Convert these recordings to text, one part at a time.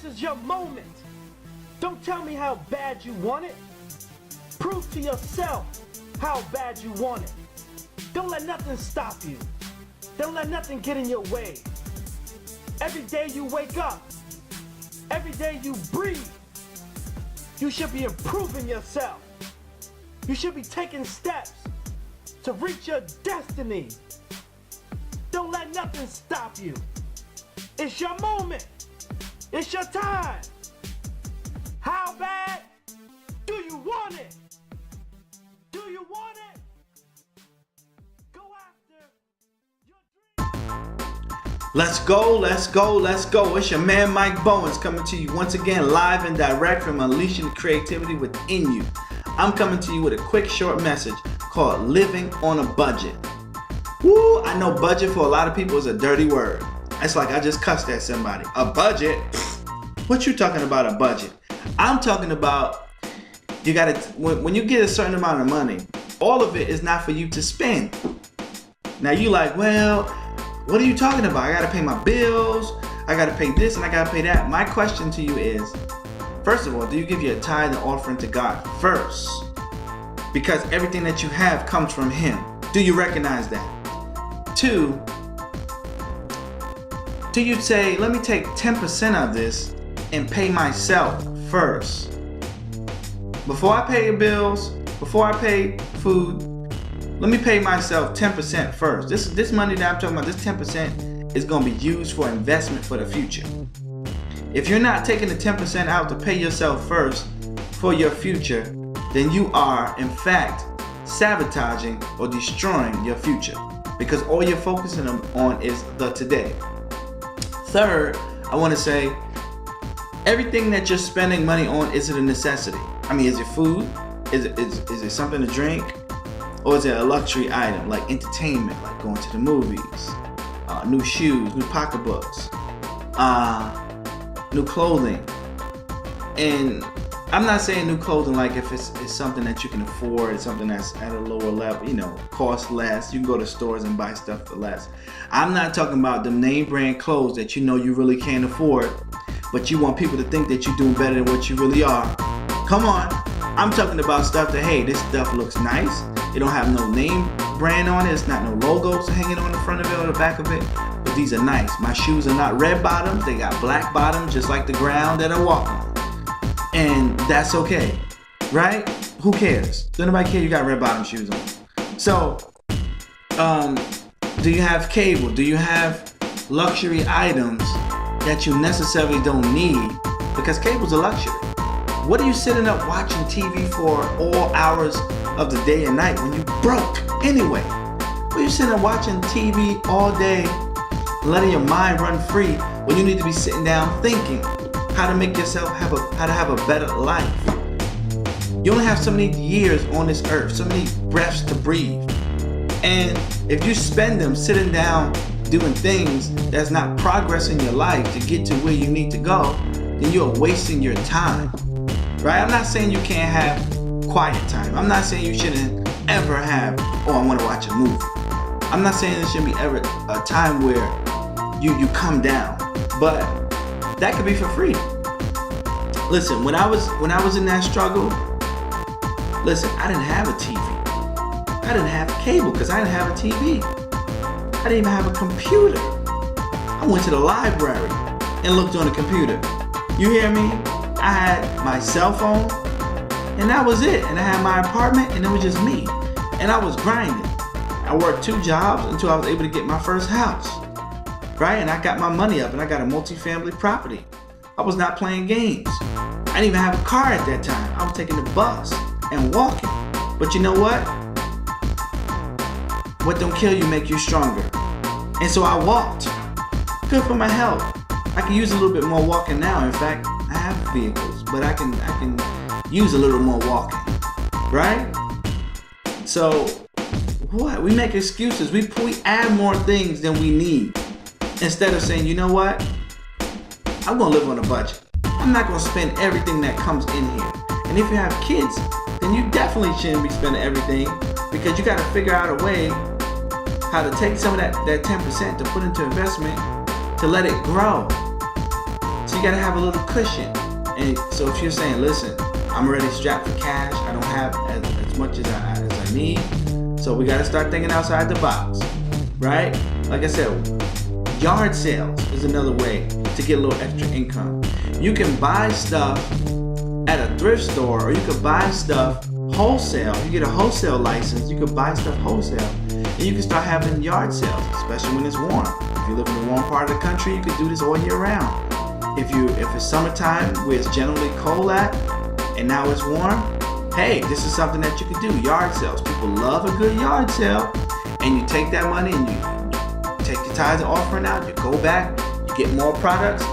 is your moment. Don't tell me how bad you want it. Prove to yourself how bad you want it. Don't let nothing stop you. Don't let nothing get in your way. Every day you wake up, every day you breathe, you should be improving yourself. You should be taking steps to reach your destiny. Don't let nothing stop you. It's your moment. It's your time. How bad do you want it? Do you want it? Go after your dream. Let's go, let's go, let's go. It's your man Mike Bowens coming to you once again live and direct from Unleashing the Creativity Within You. I'm coming to you with a quick short message called Living on a Budget. Woo, I know budget for a lot of people is a dirty word. It's like I just cussed at somebody. A budget? What you talking about a budget? I'm talking about you gotta, when you get a certain amount of money, all of it is not for you to spend. Now you like, well, what are you talking about? I gotta pay my bills, I gotta pay this and I gotta pay that. My question to you is, first of all, do you give your tithe and offering to God first? Because everything that you have comes from Him. Do you recognize that? 2, do you say, let me take 10% of this and pay myself first? Before I pay your bills, before I pay food, let me pay myself 10% first. This money that I'm talking about, this 10% is going to be used for investment for the future. If you're not taking the 10% out to pay yourself first for your future, then you are, in fact, sabotaging or destroying your future, because all you're focusing on is the today. 3rd, I want to say, everything that you're spending money on, is it a necessity? I mean, is it food? Is it something to drink? Or is it a luxury item like entertainment, like going to the movies, new shoes, new pocketbooks, new clothing? And I'm not saying new clothing like if it's something that you can afford, something that's at a lower level, cost less. You can go to stores and buy stuff for less. I'm not talking about the name brand clothes that you really can't afford, but you want people to think that you're doing better than what you really are. Come on. I'm talking about stuff that, hey, this stuff looks nice. It don't have no name brand on it. It's not no logos hanging on the front of it or the back of it. But these are nice. My shoes are not red bottoms. They got black bottoms, just like the ground that I walk on. And that's okay, right? Who cares? Does anybody care you got red bottom shoes on? So, do you have cable? Do you have luxury items that you necessarily don't need? Because cable's a luxury. What are you sitting up watching TV for all hours of the day and night when you broke anyway? What are you sitting up watching TV all day, letting your mind run free when you need to be sitting down thinking how to make yourself how to have a better life? You only have so many years on this earth, so many breaths to breathe. And if you spend them sitting down doing things that's not progressing your life to get to where you need to go, then you're wasting your time. Right? I'm not saying you can't have quiet time. I'm not saying you shouldn't ever have, I want to watch a movie. I'm not saying there shouldn't be ever a time where you come down, but that could be for free. Listen, when I was in that struggle, listen, I didn't have a TV. I didn't have cable because I didn't have a TV. I didn't even have a computer. I went to the library and looked on the computer. You hear me? I had my cell phone, and that was it. And I had my apartment, and it was just me. And I was grinding. I worked 2 jobs until I was able to get my first house. Right? And I got my money up, and I got a multi-family property. I was not playing games. I didn't even have a car at that time. I was taking the bus and walking. But you know what? What don't kill you make you stronger. And so I walked. Good for my health. I can use a little bit more walking now. In fact, I have vehicles, but I can use a little more walking, right? So what? We make excuses. We add more things than we need instead of saying, you know what? I'm gonna live on a budget. I'm not gonna spend everything that comes in here. And if you have kids, then you definitely shouldn't be spending everything, because you got to figure out a way how to take some of that 10% to put into investment to let it grow. So you gotta have a little cushion. And so if you're saying, listen, I'm already strapped for cash, I don't have as much as I need, so we gotta start thinking outside the box, right? Like I said, yard sales is another way to get a little extra income. You can buy stuff at a thrift store, or you could buy stuff wholesale. You get a wholesale license, you could buy stuff wholesale, and you can start having yard sales, especially when it's warm. If you live in the warm part of the country, you could do this all year round. If it's summertime where it's generally cold at, and now it's warm, hey, this is something that you could do. Yard sales. People love a good yard sale, and you take that money and you take your tithes and offering out, you go back, you get more products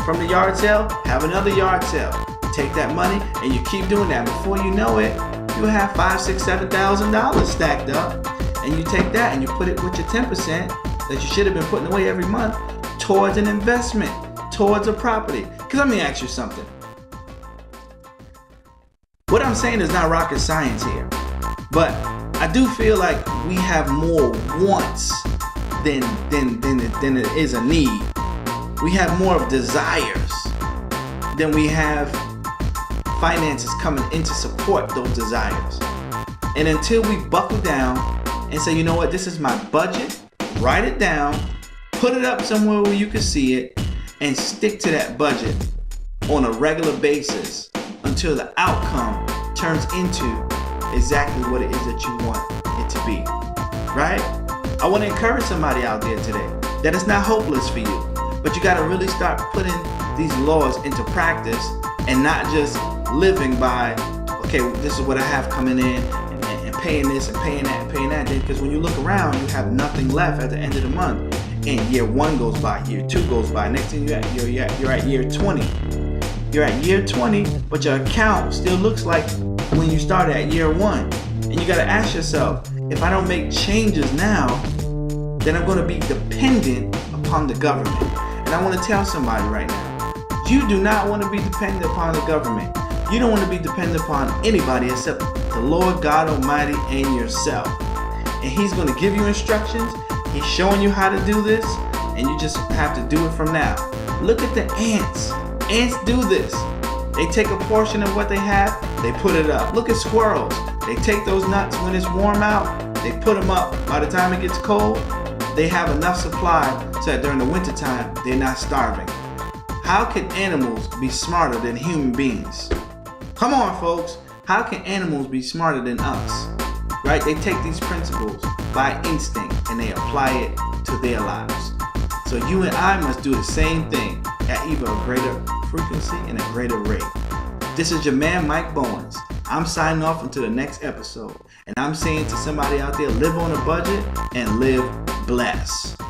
from the yard sale, have another yard sale. Take that money and you keep doing that. Before you know it, you have $5,000, $6,000, $7,000 stacked up, and you take that and you put it with your 10% that you should have been putting away every month towards an investment, towards a property. Because let me ask you something. What I'm saying is not rocket science here, but I do feel like we have more wants than it is a need. We have more of desires than we have finances coming in to support those desires. And until we buckle down and say, you know what, this is my budget, write it down, put it up somewhere where you can see it, and stick to that budget on a regular basis until the outcome turns into exactly what it is that you want it to be, right? I want to encourage somebody out there today that it's not hopeless for you, but you got to really start putting these laws into practice and not just living by, okay, this is what I have coming in and paying this and paying that and paying that. Because when you look around, you have nothing left at the end of the month. And year 1 goes by, year 2 goes by. Next thing you're at year 20. You're at year 20, but your account still looks like when you started at year 1. And you got to ask yourself, if I don't make changes now, then I'm going to be dependent upon the government. And I want to tell somebody right now, you do not want to be dependent upon the government. You don't want to be dependent upon anybody except the Lord God Almighty and yourself. And He's going to give you instructions. He's showing you how to do this, and you just have to do it from now. Look at the ants. Ants do this. They take a portion of what they have, they put it up. Look at squirrels. They take those nuts when it's warm out, they put them up. By the time it gets cold, they have enough supply so that during the wintertime, they're not starving. How can animals be smarter than human beings? Come on, folks. How can animals be smarter than us? Right? They take these principles by instinct and they apply it to their lives. So you and I must do the same thing at either a greater frequency and a greater rate. This is your man, Mike Bowens. I'm signing off until the next episode. And I'm saying to somebody out there, live on a budget and live blessed.